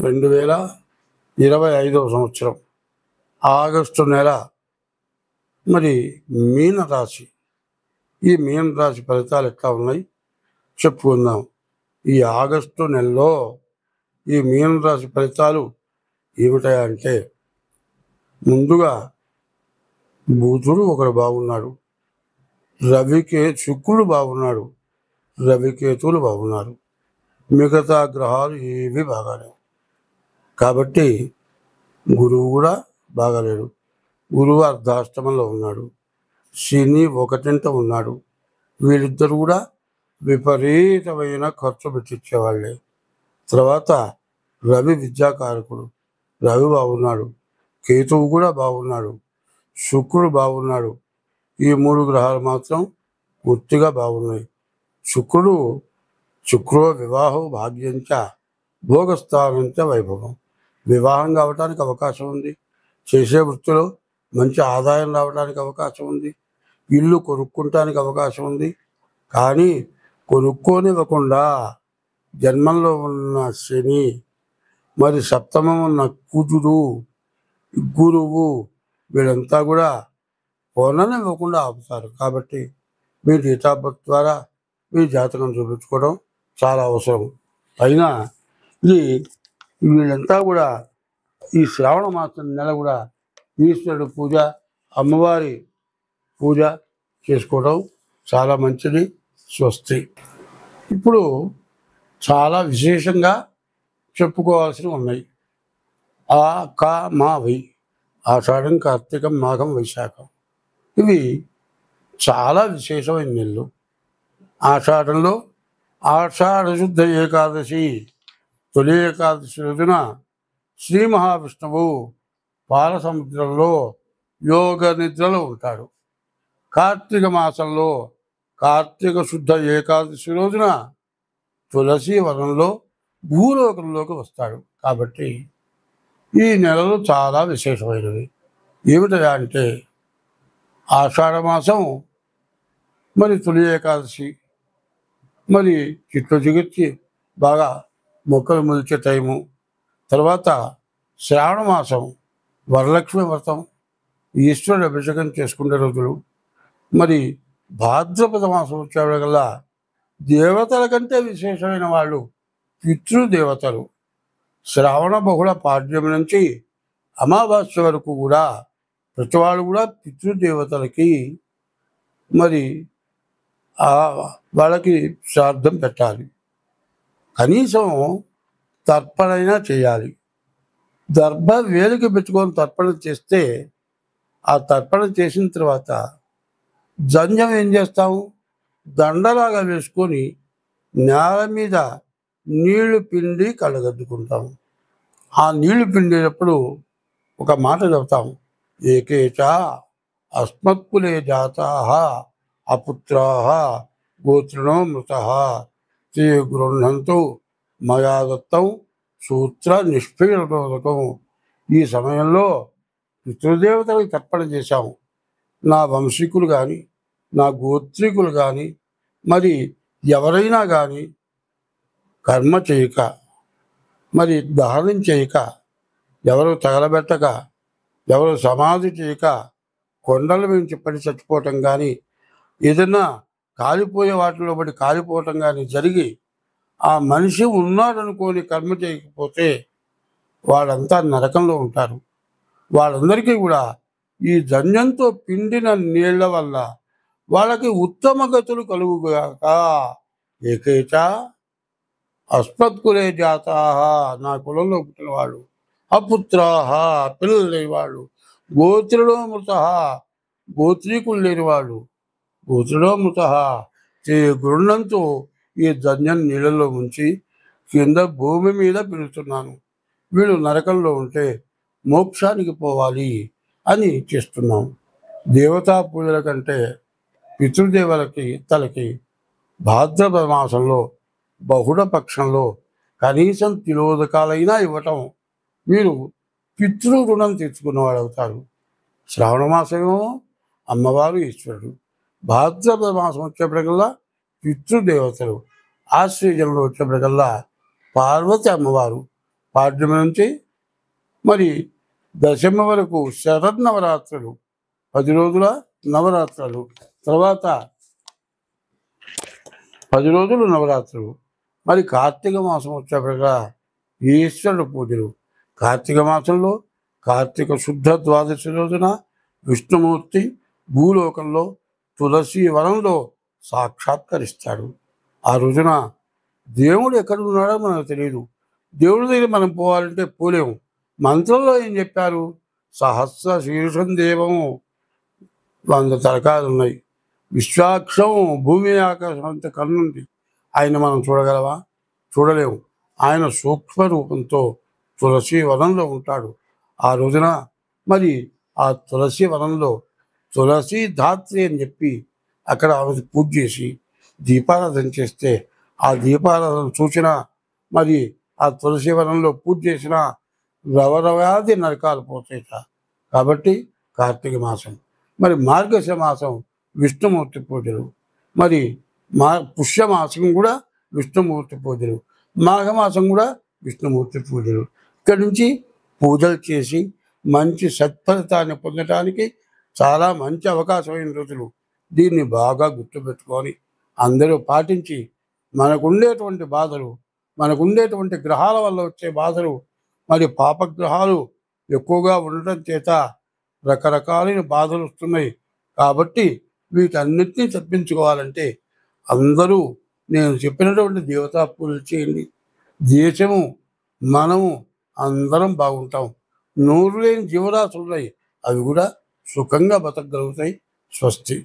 2025 సంవత్సరం ఆగస్టు నెల మరి మీనరాశి. ఈ మీనరాశి ఫలితాలు ఎట్లా ఉన్నాయి చెప్పుకుందాం. ఈ ఆగస్టు నెలలో ఈ మీనరాశి ఫలితాలు ఏమిటాయంటే, ముందుగా బుధుడు ఒకడు బాగున్నాడు, శుక్రుడు బాగున్నాడు, రవికేతువులు బాగున్నారు. మిగతా గ్రహాలు ఏవి బాగాలేవు. కాబట్టి గురువు కూడా బాగాలేడు. గురువు అర్ధాష్టమంలో ఉన్నాడు, శని ఒకటింట ఉన్నాడు. వీళ్ళిద్దరు కూడా విపరీతమైన ఖర్చు పెట్టించేవాళ్ళే. తర్వాత రవి విద్యాకారకుడు, రవి బాగున్నాడు, కేతువు కూడా బాగున్నాడు, శుక్రుడు బాగున్నాడు. ఈ 3 గ్రహాలు మాత్రం పూర్తిగా బాగున్నాయి. శుక్రో వివాహం భాగ్యంచ భోగస్థానంచ వైభవం. వివాహం కావడానికి అవకాశం ఉంది, చేసే వృత్తిలో మంచి ఆదాయం రావడానికి అవకాశం ఉంది, ఇల్లు కొనుక్కుంటానికి అవకాశం ఉంది. కానీ కొనుక్కోనివ్వకుండా జన్మంలో ఉన్న శని, మరి సప్తమం ఉన్న కుజుడు, గురువు వీళ్ళంతా కూడా కొననివ్వకుండా ఆపుతారు. కాబట్టి మీ డేట్ ఆఫ్ బర్త్ ద్వారా మీ జాతకం చూపించుకోవడం చాలా అవసరం. అయినా వీళ్ళంతా కూడా ఈ శ్రావణ మాసం నెల కూడా ఈశ్వరుడు పూజ, అమ్మవారి పూజ చేసుకోవడం చాలా మంచిది. స్వస్తి. ఇప్పుడు చాలా విశేషంగా చెప్పుకోవాల్సినవి ఉన్నాయి. మా వై ఆషాఢం, కార్తీకం, మాఘం, వైశాఖం ఇవి చాలా విశేషమైన నెలలు. ఆషాఢంలో ఆషాఢ శుద్ధ ఏకాదశి, తొలి ఏకాదశి రోజున శ్రీ మహావిష్ణువు పాలసముద్రంలో యోగ నిద్రలో ఉంటాడు. కార్తీక మాసంలో కార్తీక శుద్ధ ఏకాదశి రోజున తులసి వనంలో భూలోకంలోకి వస్తాడు. కాబట్టి ఈ నెలలు చాలా విశేషమైనవి. ఏమిటా అంటే, ఆషాఢ మాసం మరి తొలి ఏకాదశి, మరి చెట్లు చిగుర్చి బాగా మొక్కలు మొలిచే టైము. తర్వాత శ్రావణ మాసం వరలక్ష్మి వ్రతం, ఈశ్వరుడు అభిషేకం చేసుకునే రోజులు. మరి భాద్రపద మాసం వచ్చేవాళ్ళకల్లా దేవతల కంటే విశేషమైన వాళ్ళు పితృదేవతలు. శ్రావణ బహుళ పాడ్యం నుంచి అమావాస్య వరకు కూడా ప్రతివాళ్ళు కూడా పితృదేవతలకి మరి వాళ్ళకి శ్రాద్ధం పెట్టాలి. కనీసం తర్పణైనా చేయాలి. దర్భ వేలికి పెట్టుకొని తర్పణ చేస్తే ఆ తర్పణ చేసిన తర్వాత జంజం ఏం చేస్తాము, దండలాగా వేసుకొని నేల మీద నీళ్లు పిండి కళ్ళగద్దుకుంటాము. ఆ నీళ్లు పిండేటప్పుడు ఒక మాట చెబుతాము, ఏకేచ అస్మత్కులే జాతాః అపుత్రాః గోత్రిణో మృతః తే గృహ్ణంతు మయా దత్తం సూత్ర నిష్పీడోదకం. ఈ సమయంలో పితృదేవతలకు తర్పణ చేశాము. నా వంశీకులు కానీ, నా గోత్రికులు కానీ, మరి ఎవరైనా కానీ కర్మ చేయక, మరి దహనం చేయక, ఎవరు తగలబెట్టక, ఎవరు సమాధి చేయక, కొండల నుంచి పడి చచ్చిపోవటం కానీ, ఏదైనా కాలిపోయే వాటిలో పడి కాలిపోవటం కానీ జరిగి ఆ మనిషి ఉన్నాడనుకోని కర్మ చేయకపోతే వాళ్ళంతా నరకంలో ఉంటారు. వాళ్ళందరికీ కూడా ఈ జన్యంతో పిండిన నీళ్ల వల్ల వాళ్ళకి ఉత్తమ గతులు కలుగుగాక. ఏకేచ అస్మత్కులే జాతాః, నా కులంలో పుట్టిన వాళ్ళు, అపుత్రాః పిల్లలు లేని వాళ్ళు, గోత్రిలో మృతః గోత్రీకులు లేని వాళ్ళు, గోత్రిలో మృతః తే గృహ్ణంతు, ఈ జన్యం నీళ్ళలో ఉంచి కింద భూమి మీద పిలుస్తున్నాను. వీళ్ళు నరకంలో ఉంటే మోక్షానికి పోవాలి అని చేస్తున్నాం. దేవతా పూజల కంటే పితృదేవులకి తలకి భాద్రపద మాసంలో బహుళ పక్షంలో కనీసం తిలోదకాలైనా ఇవ్వటం మీరు పితృ రుణం తీర్చుకున్నవాడు అవుతారు. శ్రావణ మాసమేమో అమ్మవారు ఈశ్వరుడు, భాద్రపద మాసం వచ్చేప్పటికల్లా పితృదేవతలు, ఆశ్వయుజంలో వచ్చేప్పటికల్లా పార్వతి అమ్మవారు, పాడ్యమి నుంచి మరి దశమి వరకు శరన్నవరాత్రులు, 10 రోజుల నవరాత్రులు. తర్వాత 10 రోజులు నవరాత్రులు. మరి కార్తీక మాసం వచ్చాక ఈశ్వరుడు పూజలు. కార్తీక మాసంలో కార్తీక శుద్ధ ద్వాదశి రోజున విష్ణుమూర్తి భూలోకంలో తులసి వనంలో సాక్షాత్కరిస్తాడు. ఆ రోజున దేవుడు ఎక్కడున్నాడో మనకు తెలియదు. దేవుడి దగ్గర మనం పోవాలంటే పోలేము. మంత్రంలో ఏం చెప్పారు? సహస్ర శీర్షం దేవము, 100 తలకాయలు ఉన్నాయి. విశ్వాక్షం, భూమి ఆకాశం అంత కన్నుంది. ఆయన మనం చూడగలవా? చూడలేము. ఆయన సూక్ష్మ రూపంతో తులసి వనంలో ఉంటాడు. ఆ రోజున మరి ఆ తులసి వనంలో తులసి ధాత్రి అని చెప్పి అక్కడ ఆమె పూజ చేసి దీపారాధన చేస్తే ఆ దీపారాధన సూచన మరి ఆ తులసి వనంలో పూజ చేసిన రవరవ్యాధి నరకాలు పోతాయిట. కాబట్టి కార్తీక మాసం. మరి మార్గశిర మాసం విష్ణుమూర్తి పూజలు. మరి పుష్యమాసం కూడా విష్ణుమూర్తి పూజలు. మాఘమాసం కూడా విష్ణుమూర్తి పూజలు. ఇక్కడి నుంచి పూజలు చేసి మంచి సత్ఫలితాన్ని పొందటానికి చాలా మంచి అవకాశమైన రోజులు. దీన్ని బాగా గుర్తుపెట్టుకొని అందరూ పాటించి మనకుండేటువంటి బాధలు, మనకుండేటువంటి గ్రహాల వల్ల వచ్చే బాధలు, మరి పాపగ్రహాలు ఎక్కువగా ఉండటం చేత రకరకాలైన బాధలు వస్తున్నాయి. కాబట్టి వీటన్నిటినీ తప్పించుకోవాలంటే అందరూ నేను చెప్పినటువంటి దేవతా పూజలు చేయండి. దేశము, మనము అందరం బాగుంటాం. నోరు లేని జీవరాశులు ఉన్నాయి, అవి కూడా సుఖంగా బతకగలుగుతాయి. స్వస్తి.